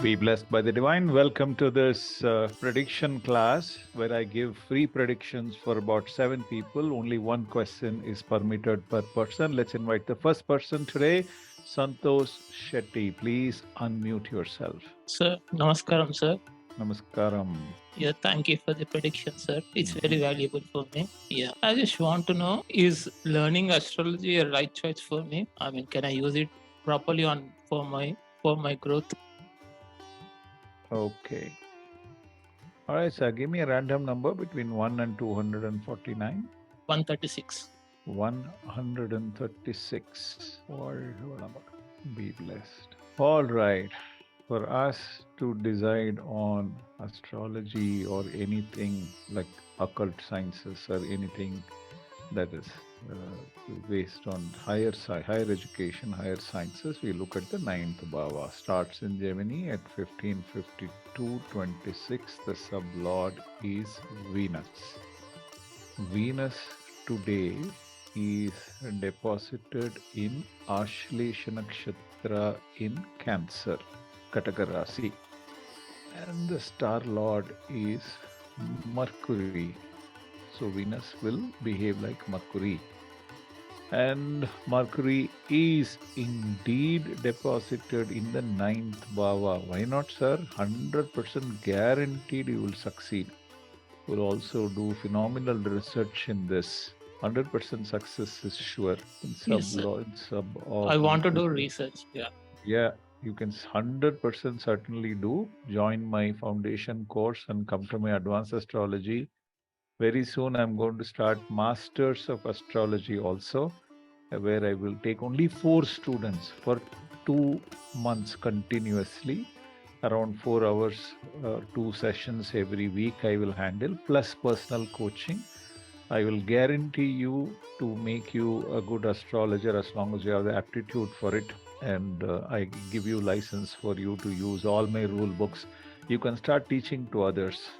Be blessed by the divine. Welcome to this prediction class where I give free predictions for about 7 people. Only one question is permitted per person. Let's invite the first person today, Santosh Shetty. Please unmute yourself. Sir, namaskaram, sir. Namaskaram. Yeah, thank you for the prediction, sir. It's very valuable for me. Yeah, I just want to know, is learning astrology a right choice for me? I mean, can I use it properly for my growth? Okay. All right, sir. Give me a random number between 1 and 249. 136. 136. Be blessed. All right. For us to decide on astrology or anything like occult sciences or anything that is based on higher education, higher sciences, we look at the ninth bhava. Starts in Gemini at 1552-26. The sublord is Venus. Venus today is deposited in Ashlesha Nakshatra in Cancer, Kataka Rasi. And the star lord is Mercury. So Venus will behave like Mercury. And Mercury is indeed deposited in the ninth bhava. Why not, sir? 100% guaranteed you will succeed. Will also do phenomenal research in this. 100% success is sure in Yes, sir. I want to do research. Yeah, you can 100% certainly do. Join my foundation course and come to my advanced astrology. Very soon I'm going to start Masters of Astrology also, where I will take only 4 students for 2 months continuously. Around 4 hours, 2 sessions every week I will handle, plus personal coaching. I will guarantee you to make you a good astrologer as long as you have the aptitude for it. And I give you license for you to use all my rule books. You can start teaching to others.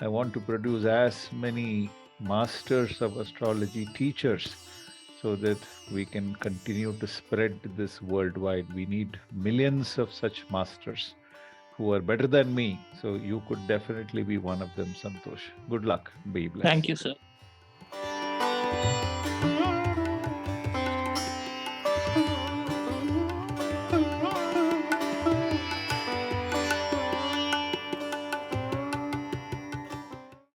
I want to produce as many masters of astrology teachers so that we can continue to spread this worldwide. We need millions of such masters who are better than me. So you could definitely be one of them, Santosh. Good luck. Be blessed. Thank you, sir.